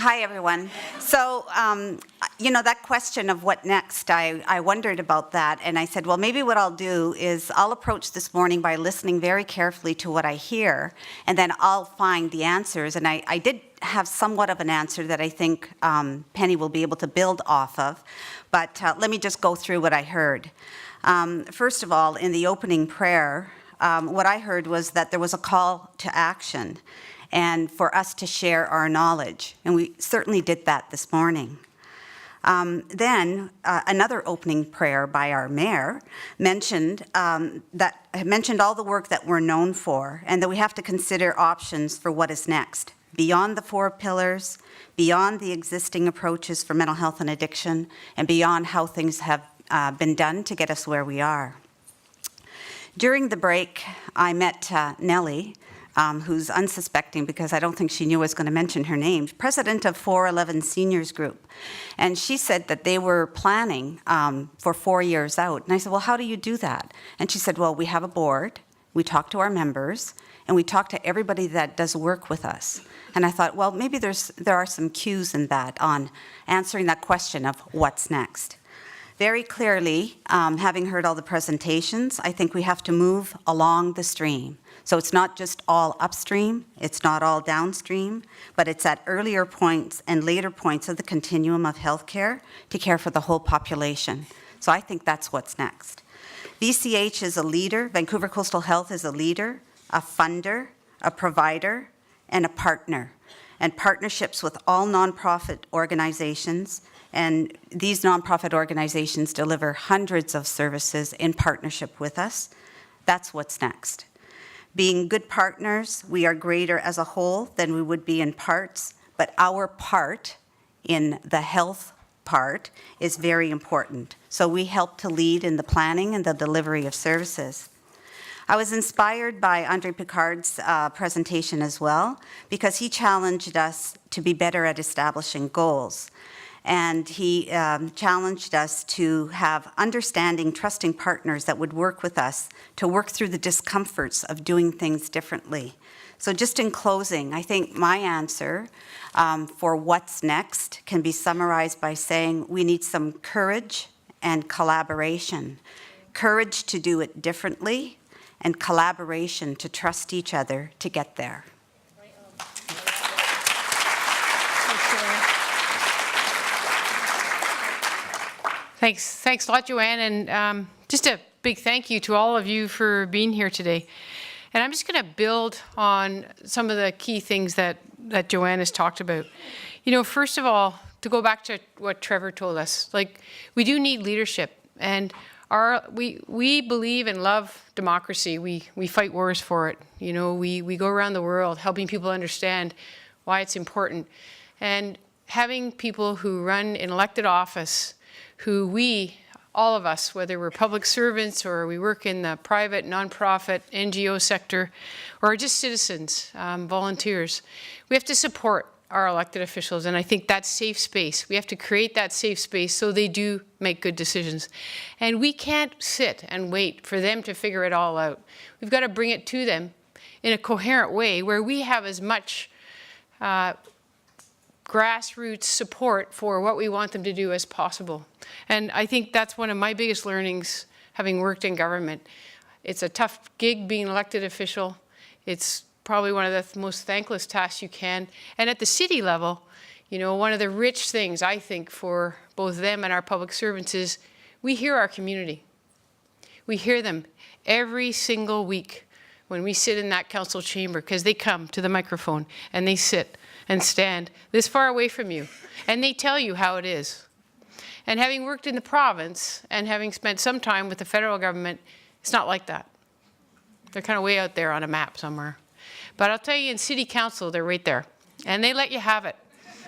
Hi, everyone. So, you know, that question of what next, I wondered about that, and I said, well, maybe what I'll do is I'll approach this morning by listening very carefully to what I hear, and then I'll find the answers. And I did have somewhat of an answer that I think Penny will be able to build off of, but let me just go through what I heard. First of all, in the opening prayer, what I heard was that there was a call to action and for us to share our knowledge. And we certainly did that this morning. Then another opening prayer by our mayor mentioned all the work that we're known for, and that we have to consider options for what is next, beyond the 4 pillars, beyond the existing approaches for mental health and addiction, and beyond how things have been done to get us where we are. During the break, I met Nellie, who's unsuspecting because I don't think she knew I was going to mention her name, president of 411 Seniors Group. And she said that they were planning for 4 years out. And I said, well, how do you do that? And she said, well, we have a board, we talk to our members, and we talk to everybody that does work with us. And I thought, well, maybe there are some cues in that on answering that question of what's next. Very clearly, having heard all the presentations, I think we have to move along the stream. So it's not just all upstream, it's not all downstream, but it's at earlier points and later points of the continuum of healthcare to care for the whole population. So I think that's what's next. VCH is a leader, Vancouver Coastal Health is a leader, a funder, a provider, and a partner. And partnerships with all nonprofit organizations, and these nonprofit organizations deliver hundreds of services in partnership with us. That's what's next. Being good partners, we are greater as a whole than we would be in parts, but our part in the health part is very important. So we help to lead in the planning and the delivery of services. I was inspired by Andre Picard's presentation as well, because he challenged us to be better at establishing goals. And he challenged us to have understanding, trusting partners that would work with us to work through the discomforts of doing things differently. So just in closing, I think my answer for what's next can be summarized by saying we need some courage and collaboration. Courage to do it differently, and collaboration to trust each other to get there. Thanks a lot, Joanne, and just a big thank you to all of you for being here today. And I'm just going to build on some of the key things that Joanne has talked about. You know, first of all, to go back to what Trevor told us, like, we do need leadership, and we believe and love democracy. We fight wars for it. You know, we go around the world helping people understand why it's important, and having people who run in elected office, who all of us, whether we're public servants or we work in the private, nonprofit, NGO sector, or just citizens, volunteers, we have to support our elected officials. And I think that safe space, we have to create that safe space so they do make good decisions. And we can't sit and wait for them to figure it all out. We've got to bring it to them in a coherent way where we have as much grassroots support for what we want them to do as possible. And I think that's one of my biggest learnings, having worked in government. It's a tough gig being an elected official. It's probably one of the most thankless tasks you can. And at the city level, you know, one of the rich things I think for both them and our public servants is we hear our community. We hear them every single week when we sit in that council chamber, because they come to the microphone and they sit and stand this far away from you, and they tell you how it is. And having worked in the province and having spent some time with the federal government, it's not like that. They're kind of way out there on a map somewhere. But I'll tell you, in city council, they're right there, and they let you have it.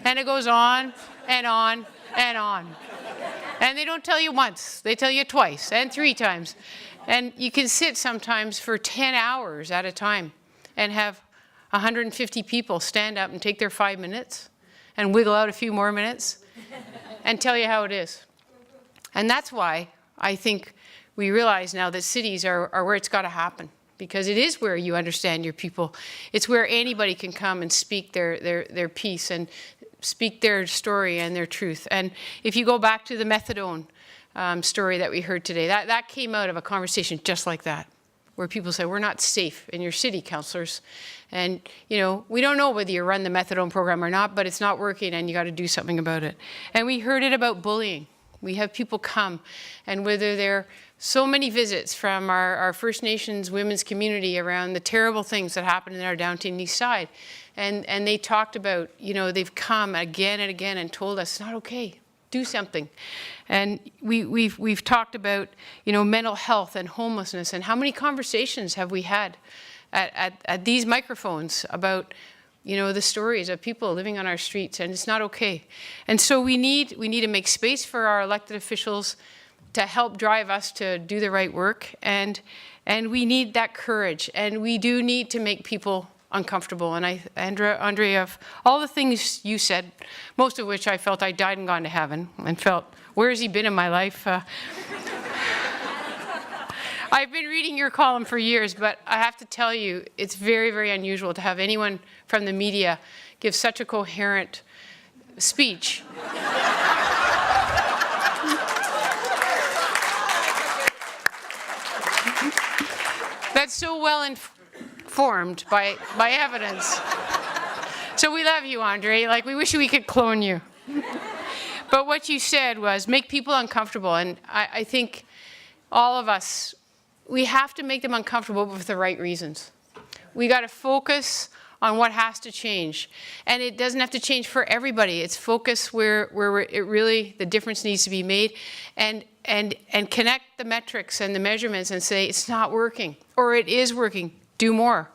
And it goes on and on and on. And they don't tell you once, they tell you twice and 3 times. And you can sit sometimes for 10 hours at a time and have 150 people stand up and take their 5 minutes and wiggle out a few more minutes and tell you how it is. And that's why I think we realize now that cities are where it's got to happen, because it is where you understand your people. It's where anybody can come and speak their piece and speak their story and their truth. And if you go back to the methadone story that we heard today, that came out of a conversation just like that, where people say, we're not safe in your city, councillors. And, you know, we don't know whether you run the methadone program or not, but it's not working and you got to do something about it. And we heard it about bullying. We have people come, and whether they're so many visits from our First Nations women's community around the terrible things that happen in our downtown east side. And they talked about, you know, they've come again and again and told us, it's not okay, do something. And we've talked about, you know, mental health and homelessness, and how many conversations have we had at these microphones about, you know, the stories of people living on our streets, and it's not okay. And so we need to make space for our elected officials to help drive us to do the right work, and we need that courage, and we do need to make people uncomfortable. And Andre, of all the things you said, most of which I felt I died and gone to heaven, and felt, where has he been in my life? I've been reading your column for years, but I have to tell you, it's very, very unusual to have anyone from the media give such a coherent speech. That's so well informed by evidence. So we love you, Andre. Like, we wish we could clone you. But what you said was make people uncomfortable. And I think all of us, we have to make them uncomfortable for the right reasons. We got to focus on what has to change. And it doesn't have to change for everybody. It's focus where it really, the difference needs to be made, and connect the metrics and the measurements and say, it's not working, or it is working, do more.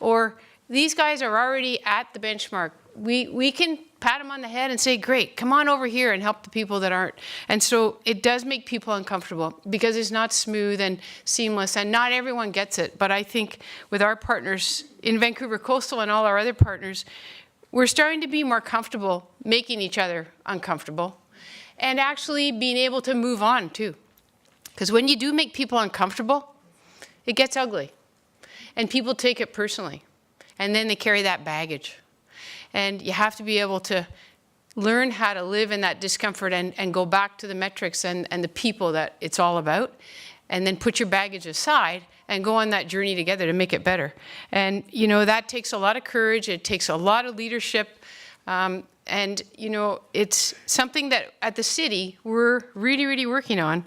Or these guys are already at the benchmark. We can pat them on the head and say, great, come on over here and help the people that aren't. And so it does make people uncomfortable because it's not smooth and seamless, and not everyone gets it. But I think with our partners in Vancouver Coastal and all our other partners, we're starting to be more comfortable making each other uncomfortable and actually being able to move on too. Because when you do make people uncomfortable, it gets ugly. And people take it personally. And then they carry that baggage. And you have to be able to learn how to live in that discomfort and go back to the metrics and the people that it's all about, and then put your baggage aside and go on that journey together to make it better. And, you know, that takes a lot of courage. It takes a lot of leadership. And, you know, it's something that at the city we're really, really working on.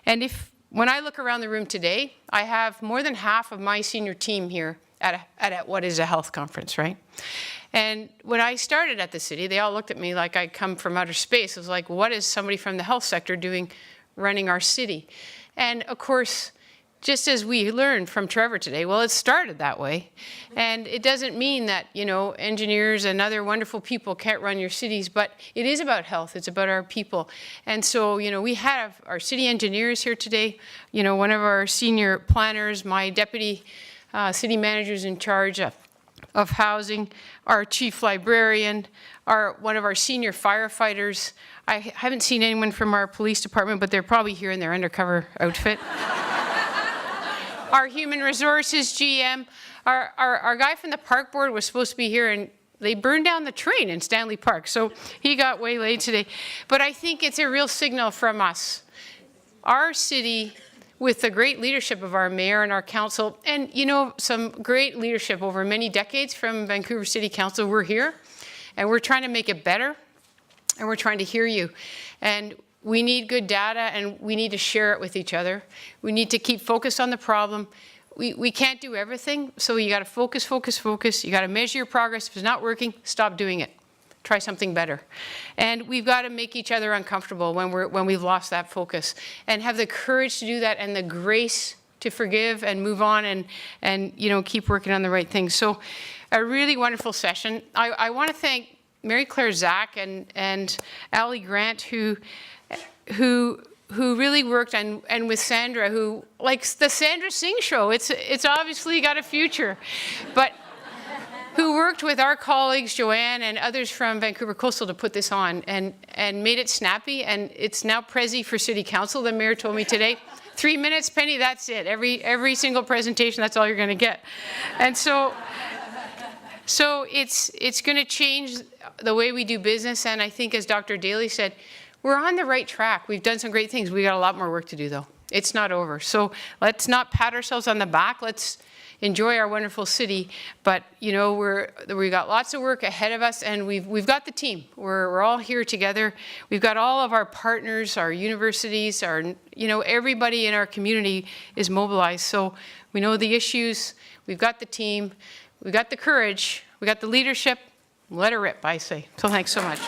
And when I look around the room today, I have more than half of my senior team here at what is a health conference, right? And when I started at the city, they all looked at me like I'd come from outer space. It was like, what is somebody from the health sector doing running our city? And of course, just as we learned from Trevor today, well, it started that way. And it doesn't mean that, you know, engineers and other wonderful people can't run your cities, but it is about health. It's about our people. And so, you know, we have our city engineers here today, you know, one of our senior planners, my deputy city manager's in charge of housing, our chief librarian, one of our senior firefighters. I haven't seen anyone from our police department, but they're probably here in their undercover outfit. Our human resources GM, our guy from the park board was supposed to be here, and they burned down the train in Stanley Park, so he got waylaid today. But I think it's a real signal from us. Our city, with the great leadership of our mayor and our council, and, you know, some great leadership over many decades from Vancouver City Council, we're here, and we're trying to make it better, and we're trying to hear you. And we need good data, and we need to share it with each other. We need to keep focused on the problem. We can't do everything, so you got to focus, focus, focus. You got to measure your progress. If it's not working, stop doing it. Try something better. And we've got to make each other uncomfortable when we've lost that focus, and have the courage to do that and the grace to forgive and move on and you know, keep working on the right things. So a really wonderful session. I want to thank Mary Claire Zach and Ali Grant who really worked, and with Sandra, who, like the Sandra Singh show, it's obviously got a future, but who worked with our colleagues, JOANNE and others from Vancouver Coastal, to put this on and made it snappy, and it's now Prezi for City Council, the mayor told me today. 3 minutes, Penny, that's it. Every single presentation, that's all you're going to get. And so it's going to change the way we do business. And I think, as Dr. Daly said, we're on the right track. We've done some great things. We got a lot more work to do, though. It's not over. So let's not pat ourselves on the back. Let's enjoy our wonderful city. But, you know, we got lots of work ahead of us, and we've got the team. We're all here together. We've got all of our partners, our universities, everybody in our community is mobilized. So we know the issues. We've got the team. We've got the courage. We got the leadership. Let her rip, I say. So thanks so much.